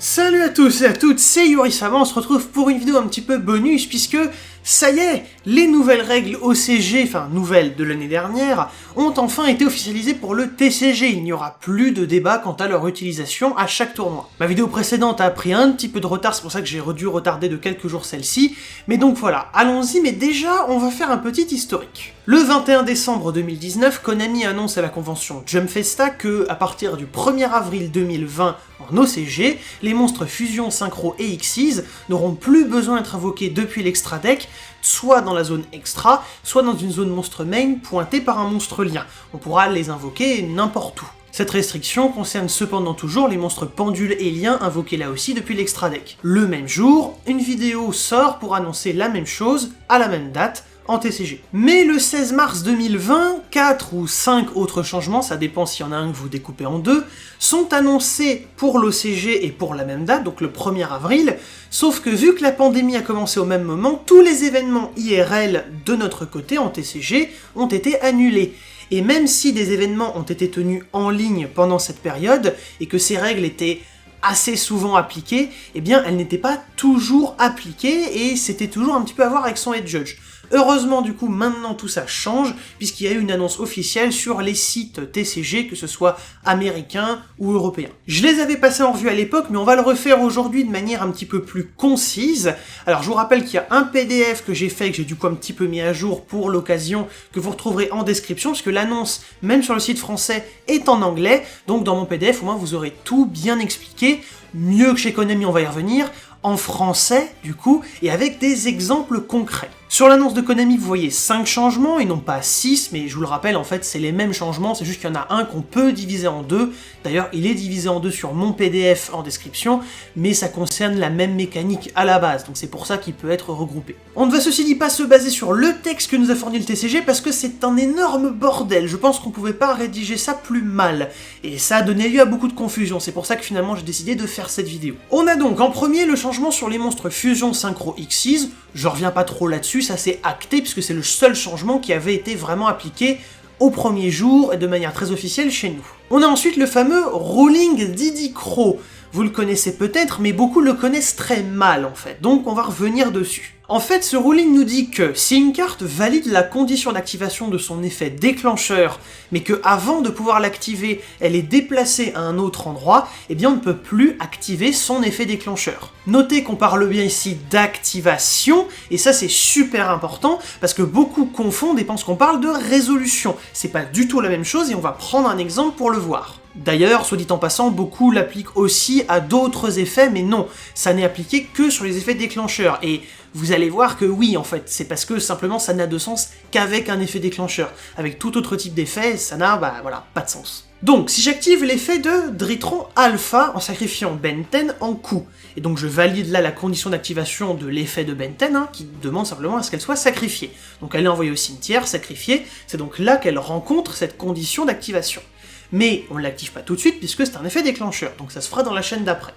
Salut à tous et à toutes, c'est Yorisama, on se retrouve pour une vidéo un petit peu bonus puisque, ça y est, les nouvelles règles OCG, enfin nouvelles de l'année dernière, ont enfin été officialisées pour le TCG. Il n'y aura plus de débat quant à leur utilisation à chaque tournoi. Ma vidéo précédente a pris un petit peu de retard, c'est pour ça que j'ai dû retarder de quelques jours celle-ci, mais donc voilà, allons-y, mais déjà on va faire un petit historique. Le 21 décembre 2019, Konami annonce à la convention Jump Festa que, à partir du 1er avril 2020 en OCG, les monstres Fusion, Synchro et Xyz n'auront plus besoin d'être invoqués depuis l'extra deck, soit dans la zone extra, soit dans une zone monstre main pointée par un monstre lien. On pourra les invoquer n'importe où. Cette restriction concerne cependant toujours les monstres pendules et liens invoqués là aussi depuis l'extra deck. Le même jour, une vidéo sort pour annoncer la même chose à la même date, en TCG. Mais le 16 mars 2020, 4 ou 5 autres changements, ça dépend s'il y en a un que vous découpez en deux, sont annoncés pour l'OCG et pour la même date, donc le 1er avril, sauf que vu que la pandémie a commencé au même moment, tous les événements IRL de notre côté en TCG ont été annulés. Et même si des événements ont été tenus en ligne pendant cette période, et que ces règles étaient assez souvent appliquées, eh bien elles n'étaient pas toujours appliquées, et c'était toujours un petit peu à voir avec son head judge. Heureusement du coup maintenant tout ça change, puisqu'il y a eu une annonce officielle sur les sites TCG, que ce soit américains ou européens. Je les avais passés en revue à l'époque, mais on va le refaire aujourd'hui de manière un petit peu plus concise. Alors je vous rappelle qu'il y a un PDF que j'ai fait, que j'ai du coup un petit peu mis à jour pour l'occasion, que vous retrouverez en description, puisque l'annonce, même sur le site français, est en anglais, donc dans mon PDF au moins vous aurez tout bien expliqué, mieux que chez Konami, on va y revenir, en français du coup, et avec des exemples concrets. Sur l'annonce de Konami, vous voyez 5 changements, et non pas 6, mais je vous le rappelle, en fait, c'est les mêmes changements, c'est juste qu'il y en a un qu'on peut diviser en deux. D'ailleurs, il est divisé en deux sur mon PDF en description, mais ça concerne la même mécanique à la base, donc c'est pour ça qu'il peut être regroupé. On ne va ceci dit pas se baser sur le texte que nous a fourni le TCG, parce que c'est un énorme bordel, je pense qu'on pouvait pas rédiger ça plus mal, et ça a donné lieu à beaucoup de confusion, c'est pour ça que finalement j'ai décidé de faire cette vidéo. On a donc en premier le changement sur les monstres Fusion, Synchro, Xyz, je reviens pas trop là-dessus, ça c'est acté puisque c'est le seul changement qui avait été vraiment appliqué au premier jour et de manière très officielle chez nous. On a ensuite le fameux Ruling Diddy Crow. Vous le connaissez peut-être, mais beaucoup le connaissent très mal en fait, donc on va revenir dessus. En fait, ce ruling nous dit que si une carte valide la condition d'activation de son effet déclencheur, mais que avant de pouvoir l'activer, elle est déplacée à un autre endroit, eh bien on ne peut plus activer son effet déclencheur. Notez qu'on parle bien ici d'activation, et ça c'est super important, parce que beaucoup confondent et pensent qu'on parle de résolution. C'est pas du tout la même chose, et on va prendre un exemple pour le voir. D'ailleurs, soit dit en passant, beaucoup l'appliquent aussi à d'autres effets, mais non, ça n'est appliqué que sur les effets déclencheurs, et vous allez voir que oui, en fait, c'est parce que simplement ça n'a de sens qu'avec un effet déclencheur. Avec tout autre type d'effet, ça n'a, voilà, pas de sens. Donc, si j'active l'effet de Dritron Alpha en sacrifiant Benten en coup, et donc je valide là la condition d'activation de l'effet de Benten, qui demande simplement à ce qu'elle soit sacrifiée. Donc elle est envoyée au cimetière, sacrifiée, c'est donc là qu'elle rencontre cette condition d'activation. Mais on ne l'active pas tout de suite puisque c'est un effet déclencheur, donc ça se fera dans la chaîne d'après.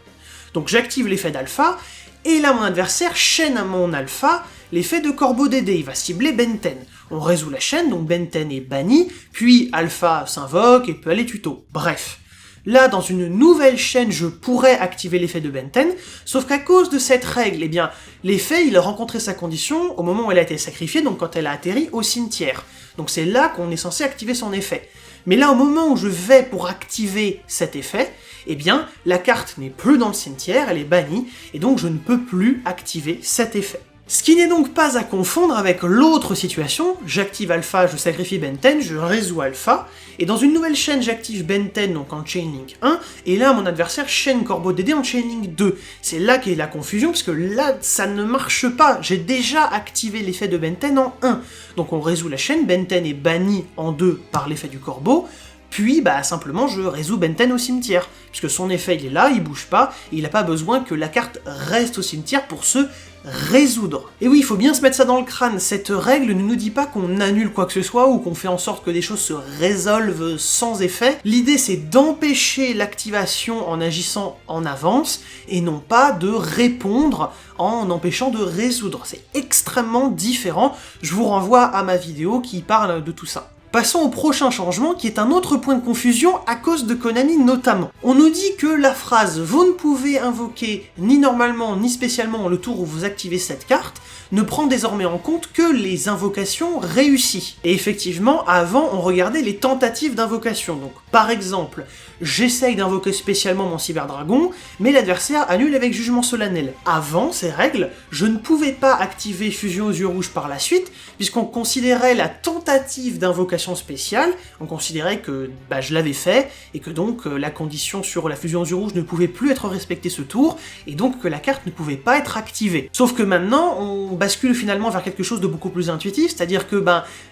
Donc j'active l'effet d'alpha, et là mon adversaire chaîne à mon alpha l'effet de Corbeau Dédé, il va cibler Benten. On résout la chaîne, donc Benten est banni, puis alpha s'invoque et peut aller tuto. Bref. Là, dans une nouvelle chaîne, je pourrais activer l'effet de Benten, sauf qu'à cause de cette règle, eh bien, l'effet, il a rencontré sa condition au moment où elle a été sacrifiée, donc quand elle a atterri au cimetière. Donc c'est là qu'on est censé activer son effet. Mais là, au moment où je vais pour activer cet effet, eh bien, la carte n'est plus dans le cimetière, elle est bannie, et donc je ne peux plus activer cet effet. Ce qui n'est donc pas à confondre avec l'autre situation, j'active alpha, je sacrifie Benten, je résous alpha, et dans une nouvelle chaîne j'active Benten donc en chainlink 1, et là mon adversaire chaîne Corbeau Dédé en chainlink 2. C'est là qu'est la confusion, parce que là ça ne marche pas, j'ai déjà activé l'effet de Benten en 1. Donc on résout la chaîne, Benten est banni en 2 par l'effet du corbeau, puis simplement je résous Benten au cimetière, puisque son effet il est là, il bouge pas, et il n'a pas besoin que la carte reste au cimetière pour se résoudre. Et oui, il faut bien se mettre ça dans le crâne, cette règle ne nous dit pas qu'on annule quoi que ce soit ou qu'on fait en sorte que des choses se résolvent sans effet. L'idée c'est d'empêcher l'activation en agissant en avance et non pas de répondre en empêchant de résoudre. C'est extrêmement différent, je vous renvoie à ma vidéo qui parle de tout ça. Passons au prochain changement qui est un autre point de confusion à cause de Konami notamment. On nous dit que la phrase « Vous ne pouvez invoquer ni normalement ni spécialement le tour où vous activez cette carte » ne prend désormais en compte que les invocations réussies. Et effectivement, avant, on regardait les tentatives d'invocation. Donc, par exemple, j'essaye d'invoquer spécialement mon Cyberdragon, mais l'adversaire annule avec jugement solennel. Avant ces règles, je ne pouvais pas activer Fusion aux yeux rouges par la suite, puisqu'on considérait la tentative d'invocation spéciale, on considérait que je l'avais fait, et que donc la condition sur la Fusion aux yeux rouges ne pouvait plus être respectée ce tour, et donc que la carte ne pouvait pas être activée. Sauf que maintenant, on bascule finalement vers quelque chose de beaucoup plus intuitif, c'est-à-dire que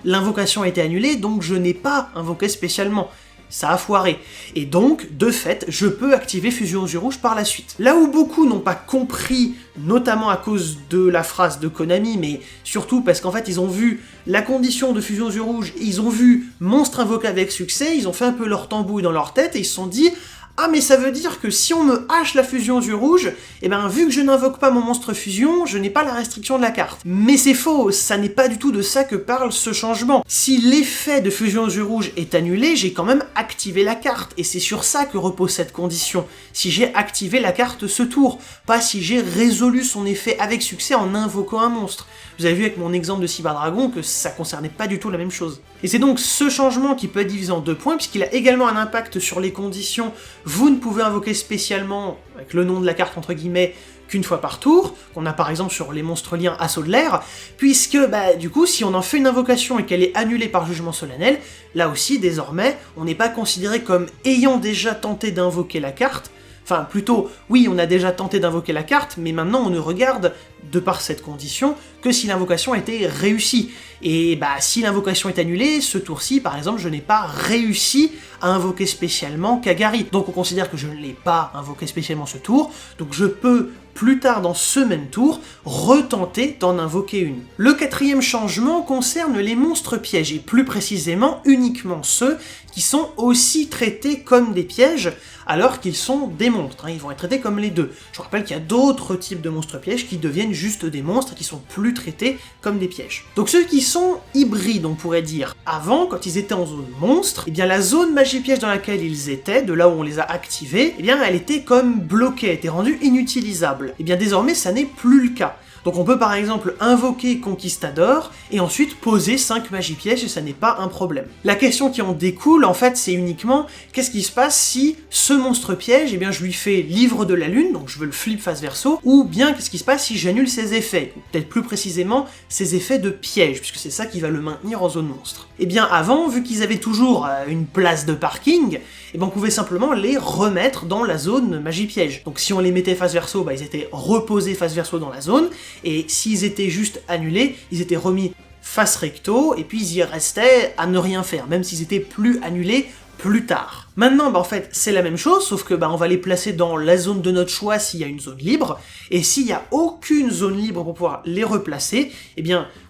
l'invocation a été annulée, donc je n'ai pas invoqué spécialement. Ça a foiré. Et donc, de fait, je peux activer Fusion aux yeux rouges par la suite. Là où beaucoup n'ont pas compris, notamment à cause de la phrase de Konami, mais surtout parce qu'en fait ils ont vu la condition de Fusion aux yeux rouges, ils ont vu monstre invoqué avec succès, ils ont fait un peu leur tambouille dans leur tête et ils se sont dit « Ah mais ça veut dire que si on me hache la fusion aux yeux rouges, et vu que je n'invoque pas mon monstre fusion, je n'ai pas la restriction de la carte. » Mais c'est faux, ça n'est pas du tout de ça que parle ce changement. Si l'effet de fusion aux yeux rouges est annulé, j'ai quand même activé la carte, et c'est sur ça que repose cette condition. Si j'ai activé la carte ce tour, pas si j'ai résolu son effet avec succès en invoquant un monstre. Vous avez vu avec mon exemple de Cyberdragon que ça concernait pas du tout la même chose. Et c'est donc ce changement qui peut être divisé en 2 points, puisqu'il a également un impact sur les conditions. Vous ne pouvez invoquer spécialement, avec le nom de la carte entre guillemets, qu'une fois par tour, qu'on a par exemple sur les monstres liens Assaut de l'air, puisque du coup si on en fait une invocation et qu'elle est annulée par jugement solennel, là aussi désormais on n'est pas considéré comme ayant déjà tenté d'invoquer la carte. Enfin, plutôt, oui, on a déjà tenté d'invoquer la carte, mais maintenant on ne regarde, de par cette condition, que si l'invocation a été réussie. Et si l'invocation est annulée, ce tour-ci, par exemple, je n'ai pas réussi à invoquer spécialement Kagari. Donc on considère que je ne l'ai pas invoqué spécialement ce tour, donc je peux, plus tard dans ce même tour, retenter d'en invoquer une. Le 4e changement concerne les monstres pièges, et plus précisément uniquement ceux qui sont aussi traités comme des pièges, alors qu'ils sont des monstres, ils vont être traités comme les deux. Je vous rappelle qu'il y a d'autres types de monstres pièges qui deviennent juste des monstres, qui sont plus traités comme des pièges. Donc ceux qui sont hybrides, on pourrait dire. Avant, quand ils étaient en zone monstre, la zone magie piège dans laquelle ils étaient, de là où on les a activés, elle était comme bloquée, elle était rendue inutilisable. Désormais, ça n'est plus le cas. Donc on peut par exemple invoquer Conquistador et ensuite poser 5 magies pièges et ça n'est pas un problème. La question qui en découle en fait c'est uniquement qu'est-ce qui se passe si ce monstre piège, je lui fais Livre de la Lune, donc je veux le flip face verso, ou bien qu'est-ce qui se passe si j'annule ses effets, ou peut-être plus précisément ses effets de piège, puisque c'est ça qui va le maintenir en zone monstre. Avant, vu qu'ils avaient toujours une place de parking, on pouvait simplement les remettre dans la zone magie piège. Donc si on les mettait face verso, ils étaient reposés face verso dans la zone, et s'ils étaient juste annulés, ils étaient remis face recto, et puis ils y restaient à ne rien faire, même s'ils étaient plus annulés plus tard. Maintenant, en fait, c'est la même chose, sauf que on va les placer dans la zone de notre choix s'il y a une zone libre, et s'il n'y a aucune zone libre pour pouvoir les replacer,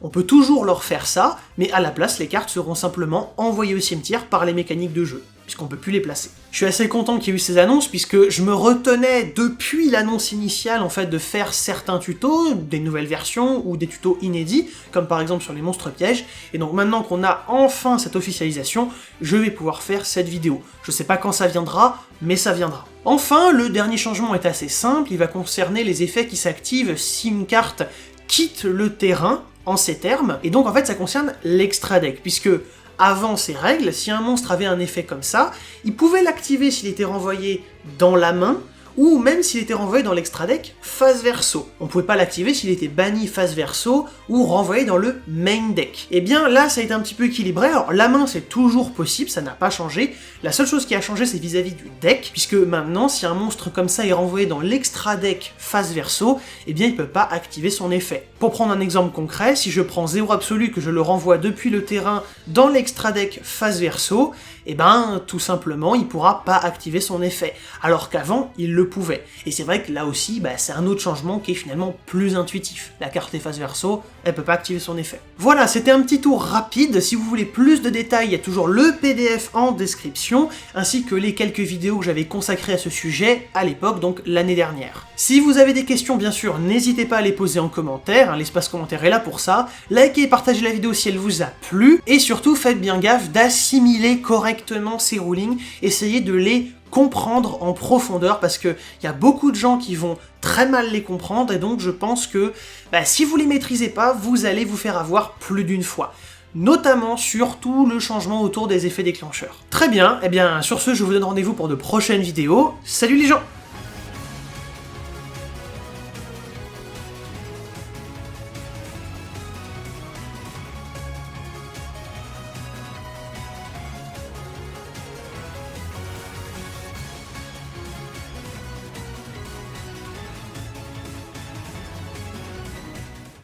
on peut toujours leur faire ça, mais à la place, les cartes seront simplement envoyées au cimetière par les mécaniques de jeu, puisqu'on peut plus les placer. Je suis assez content qu'il y ait eu ces annonces, puisque je me retenais depuis l'annonce initiale, en fait, de faire certains tutos, des nouvelles versions, ou des tutos inédits, comme par exemple sur les monstres pièges, et donc maintenant qu'on a enfin cette officialisation, je vais pouvoir faire cette vidéo. Je sais pas quand ça viendra, mais ça viendra. Enfin, le dernier changement est assez simple, il va concerner les effets qui s'activent si une carte quitte le terrain, en ces termes, et donc en fait ça concerne l'extra deck, puisque avant ces règles, si un monstre avait un effet comme ça, il pouvait l'activer s'il était renvoyé dans la main, ou même s'il était renvoyé dans l'extra deck face verso. On pouvait pas l'activer s'il était banni face verso ou renvoyé dans le main deck. Là, ça a été un petit peu équilibré. Alors la main, c'est toujours possible, ça n'a pas changé. La seule chose qui a changé, c'est vis-à-vis du deck, puisque maintenant, si un monstre comme ça est renvoyé dans l'extra deck face verso, il peut pas activer son effet. Pour prendre un exemple concret, si je prends 0 absolu, que je le renvoie depuis le terrain dans l'extra deck face verso, tout simplement, il pourra pas activer son effet. Alors qu'avant, il le le pouvait. Et c'est vrai que là aussi, c'est un autre changement qui est finalement plus intuitif. La carte efface verso, elle peut pas activer son effet. Voilà, c'était un petit tour rapide. Si vous voulez plus de détails, il y a toujours le PDF en description, ainsi que les quelques vidéos que j'avais consacrées à ce sujet à l'époque, donc l'année dernière. Si vous avez des questions, bien sûr, n'hésitez pas à les poser en commentaire, hein, l'espace commentaire est là pour ça. Likez et partagez la vidéo si elle vous a plu, et surtout faites bien gaffe d'assimiler correctement ces rulings, essayez de les comprendre en profondeur, parce qu'il y a beaucoup de gens qui vont très mal les comprendre, et donc je pense que si vous les maîtrisez pas, vous allez vous faire avoir plus d'une fois. Notamment sur tout le changement autour des effets déclencheurs. Très bien, et bien sur ce, je vous donne rendez-vous pour de prochaines vidéos. Salut les gens!